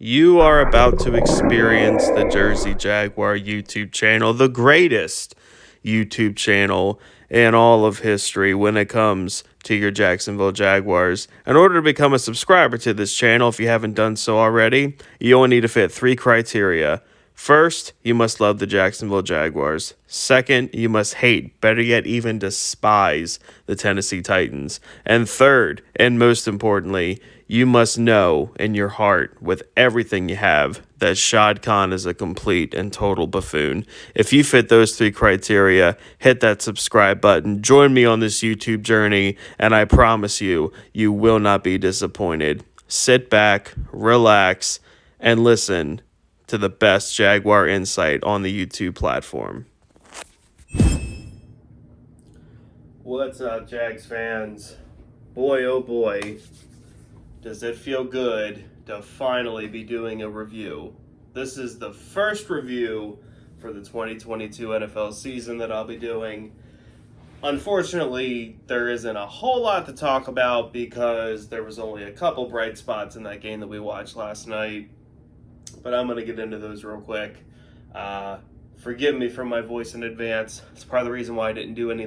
You are about to experience the Jersey Jaguar YouTube channel, the greatest YouTube channel in all of history when it comes to your Jacksonville Jaguars. In order to become a subscriber to this channel, if you haven't done so already, you only need to fit 3 criteria. First, you must love the Jacksonville Jaguars. Second, you must hate, better yet even despise, the Tennessee Titans. And third, and most importantly, you must know in your heart with everything you have that Shad Khan is a complete and total buffoon. If you fit those 3 criteria, hit that subscribe button, join me on this YouTube journey, and I promise you, you will not be disappointed. Sit back, relax, and listen to the best Jaguar insight on the YouTube platform. What's up, Jags fans? Boy, oh boy, does it feel good to finally be doing a review. This is the first review for the 2022 NFL season that I'll be doing. Unfortunately, there isn't a whole lot to talk about because there was only a couple bright spots in that game that we watched last night. But I'm going to get into those real quick. Forgive me for my voice in advance. It's part of the reason why I didn't do any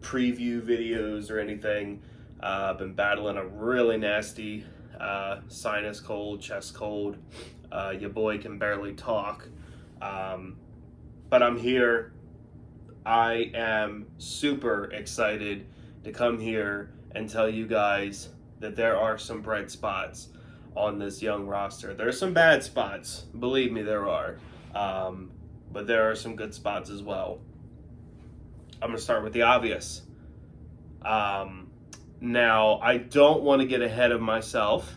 preview videos or anything. I've been battling a really nasty sinus cold, chest cold. Your boy can barely talk. But I'm here. I am super excited to come here and tell you guys that there are some bright spots on this young roster. There's some bad spots, believe me, there are. But there are some good spots as well. I'm going to start with the obvious. Now, I don't want to get ahead of myself.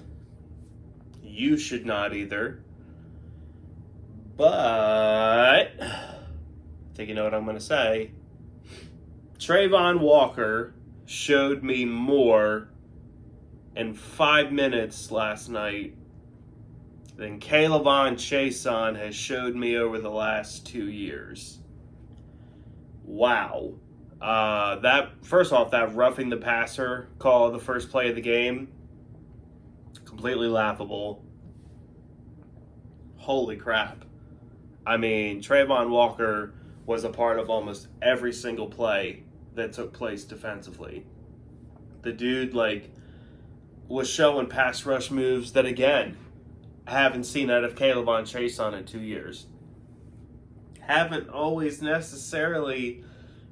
You should not either. But, I think you know what I'm going to say. Travon Walker showed me more in 5 minutes last night than Travon Chason has showed me over the last 2 years. Wow. First off, that roughing the passer call the first play of the game, completely laughable. Holy crap. I mean, Travon Walker was a part of almost every single play that took place defensively. The dude, was showing pass rush moves that, again, I haven't seen out of Travon Chason in 2 years. Haven't always necessarily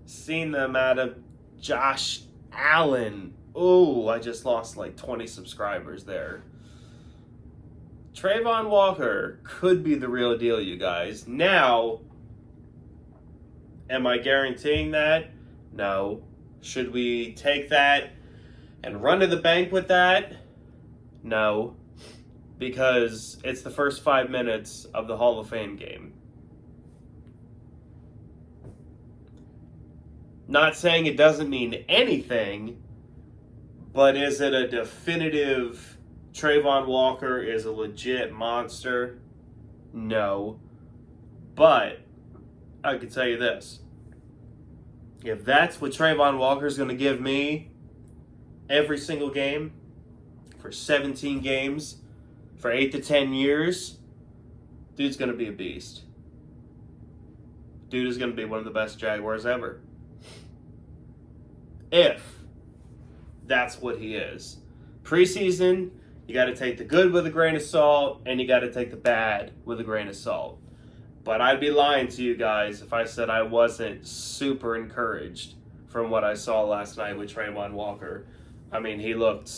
seen them out of Josh Allen. Oh, I just lost 20 subscribers there. Travon Walker could be the real deal, you guys. Now, am I guaranteeing that? No. Should we take that and run to the bank with that? No. Because it's the first 5 minutes of the Hall of Fame game. Not saying it doesn't mean anything, but is it a definitive Travon Walker is a legit monster? No. But I can tell you this. If that's what Travon Walker is going to give me every single game for 17 games for 8 to 10 years, dude's going to be a beast. Dude is going to be one of the best Jaguars ever. If that's what he is. Preseason, you got to take the good with a grain of salt, and you got to take the bad with a grain of salt. But I'd be lying to you guys if I said I wasn't super encouraged from what I saw last night with Travon Walker. I mean, he looked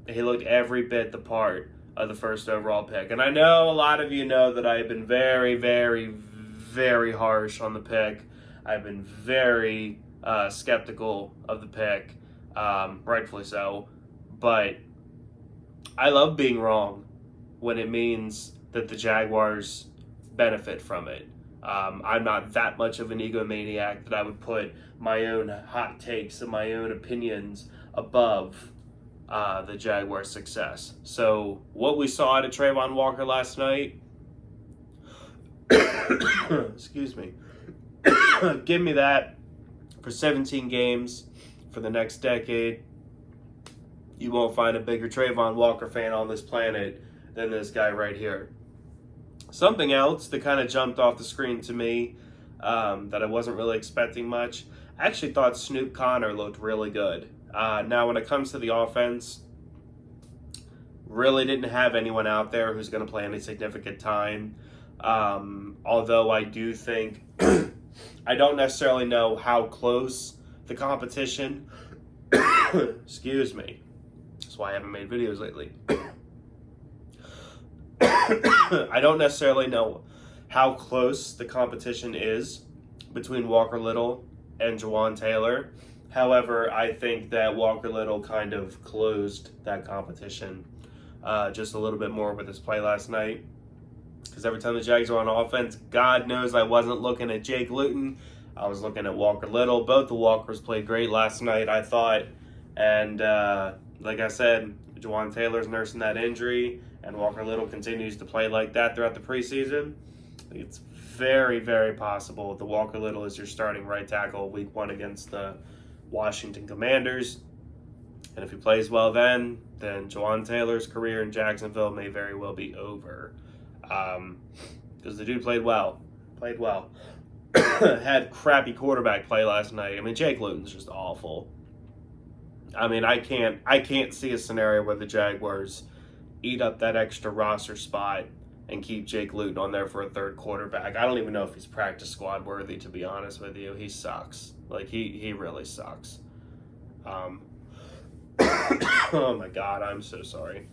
every bit the part of the first overall pick. And I know a lot of you know that I've been very, very, very harsh on the pick. I've been very skeptical of the pick, rightfully so. But I love being wrong when it means that the Jaguars benefit from it. I'm not that much of an egomaniac that I would put my own hot takes and my own opinions above the Jaguars' success. So what we saw out of Travon Walker last night, excuse me, give me that for 17 games for the next decade. You won't find a bigger Travon Walker fan on this planet than this guy right here. Something else that kind of jumped off the screen to me that I wasn't really expecting much. I actually thought Snoop Conner looked really good. Now, when it comes to the offense, really didn't have anyone out there who's going to play any significant time. Although I do think, I don't necessarily know how close the competition, excuse me, that's why I haven't made videos lately. I don't necessarily know how close the competition is between Walker Little and Jawan Taylor. However, I think that Walker Little kind of closed that competition just a little bit more with his play last night. Because every time the Jags are on offense, God knows I wasn't looking at Jake Luton. I was looking at Walker Little. Both the Walkers played great last night, I thought. And like I said, Jawan Taylor's nursing that injury, and Walker Little continues to play like that throughout the preseason. It's very, very possible that Walker Little is your starting right tackle week 1 against the Washington Commanders. And if he plays well then Jawan Taylor's career in Jacksonville may very well be over. Because the dude played well. Had crappy quarterback play last night. I mean, Jake Luton's just awful. I mean, I can't see a scenario where the Jaguars eat up that extra roster spot and keep Jake Luton on there for a third quarterback. I don't even know if he's practice squad worthy, to be honest with you. He sucks. Like, he really sucks. Oh my God, I'm so sorry.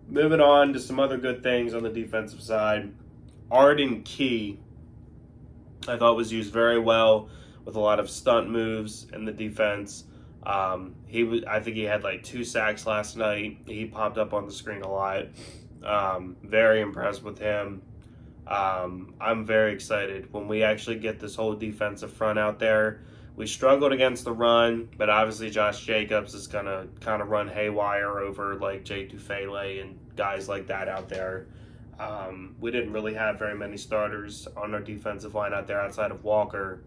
Moving on to some other good things on the defensive side. Arden Key, I thought, was used very well with a lot of stunt moves in the defense. I think he had like 2 sacks last night. He popped up on the screen a lot. Very impressed with him. I'm very excited when we actually get this whole defensive front out there. We struggled against the run, but obviously Josh Jacobs is going to kind of run haywire over like Jay Tufele and guys like that out there. We didn't really have very many starters on our defensive line out there outside of Walker.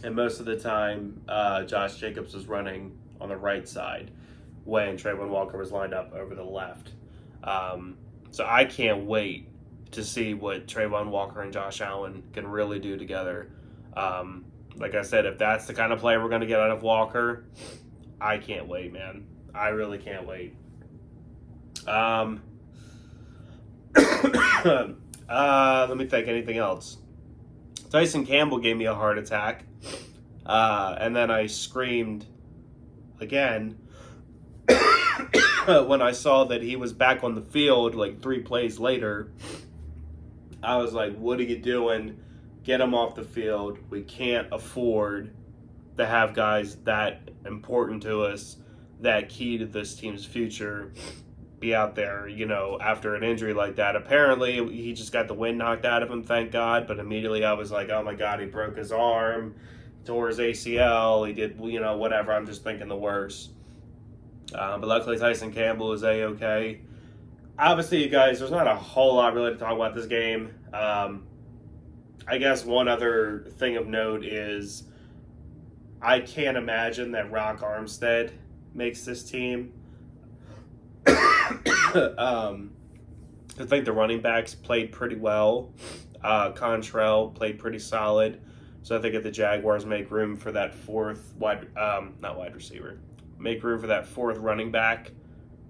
And most of the time, Josh Jacobs was running on the right side when Travon Walker was lined up over the left. So I can't wait to see what Travon Walker and Josh Allen can really do together. Like I said, if that's the kind of play we're going to get out of Walker, I can't wait, man. I really can't wait. Let me think, anything else? Tyson Campbell gave me a heart attack. And then I screamed again when I saw that he was back on the field like 3 plays later. I was like, what are you doing? Get him off the field. We can't afford to have guys that important to us, that key to this team's future, be out there, after an injury like that. Apparently, he just got the wind knocked out of him, thank God. But immediately I was like, oh my God, he broke his arm, tore his ACL, he did, whatever. I'm just thinking the worst. But luckily, Tyson Campbell is A-okay. Obviously, you guys, there's not a whole lot really to talk about this game. I guess one other thing of note is I can't imagine that Rock Armstead makes this team. I think the running backs played pretty well. Contrell played pretty solid. So I think if the Jaguars make room for that make room for that fourth running back,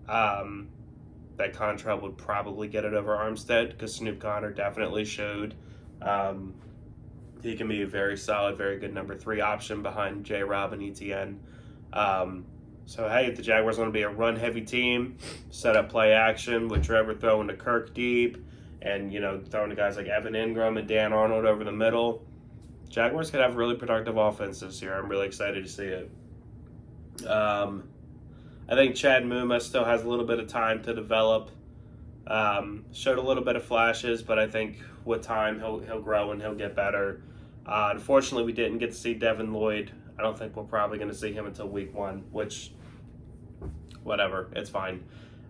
that Contrell would probably get it over Armstead, because Snoop Conner definitely showed he can be a very solid, very good number 3 option behind J-Rob and ETN. So, hey, if the Jaguars want to be a run-heavy team, set up play action with Trevor throwing to Kirk deep and, throwing to guys like Evan Ingram and Dan Arnold over the middle, Jaguars could have a really productive offense this year. I'm really excited to see it. I think Chad Muma still has a little bit of time to develop. Showed a little bit of flashes, but I think with time he'll grow and he'll get better. Unfortunately, we didn't get to see Devin Lloyd. I don't think we're probably going to see him until week 1, which, whatever, it's fine.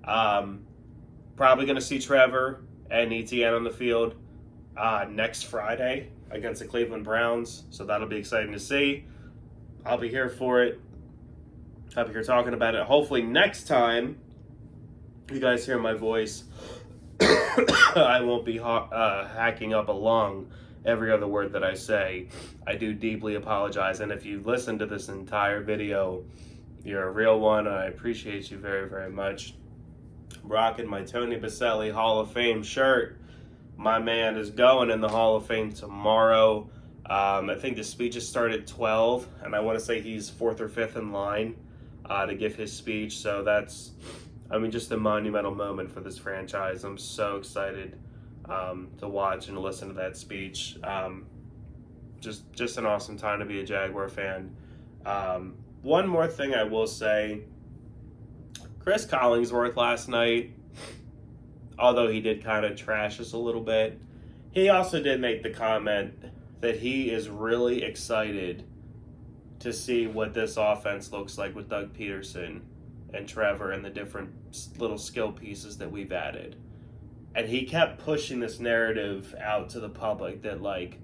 Probably going to see Trevor and ETN on the field next Friday against the Cleveland Browns, so that'll be exciting to see. I'll be here for it. I'll be here talking about it. Hopefully next time You guys hear my voice. I won't be hacking up a lung every other word that I say. I do deeply apologize, and if you've listened to this entire video, you're a real one, and I appreciate you very, very much. I'm rocking my Tony Baselli Hall of Fame shirt. My man is going in the Hall of Fame tomorrow. I think the speeches start at 12, and I want to say he's 4th or 5th in line to give his speech, so that's, I mean, just a monumental moment for this franchise. I'm so excited to watch and listen to that speech. Just an awesome time to be a Jaguar fan. One more thing I will say, Chris Collinsworth last night, although he did kind of trash us a little bit, he also did make the comment that he is really excited to see what this offense looks like with Doug Peterson and Trevor and the different little skill pieces that we've added. And he kept pushing this narrative out to the public that, like,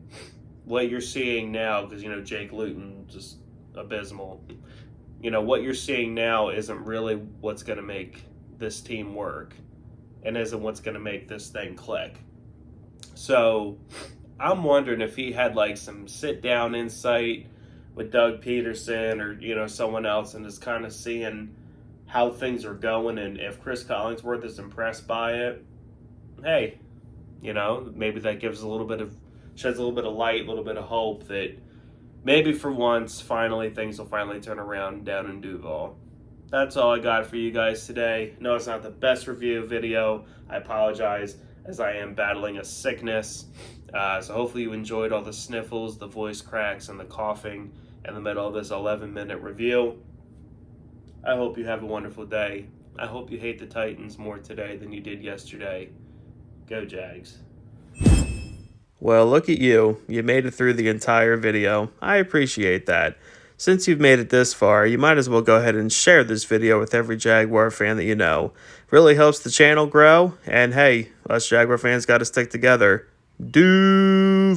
what you're seeing now, because, you know, Jake Luton, just abysmal. You know, what you're seeing now isn't really what's going to make this team work and isn't what's going to make this thing click. So I'm wondering if he had, like, some sit-down insight with Doug Peterson or, you know, someone else, and is kind of seeing how things are going, and if Chris Collinsworth is impressed by it, hey, you know, maybe that gives sheds a little bit of light, a little bit of hope that maybe for once, things will finally turn around down in Duval. That's all I got for you guys today. No, it's not the best review video. I apologize, as I am battling a sickness. So hopefully you enjoyed all the sniffles, the voice cracks, and the coughing in the middle of this 11-minute review. I hope you have a wonderful day. I hope you hate the Titans more today than you did yesterday. Go Jags. Well, look at you. You made it through the entire video. I appreciate that. Since you've made it this far, you might as well go ahead and share this video with every Jaguar fan that you know. Really helps the channel grow, and hey, us Jaguar fans got to stick together. Duval!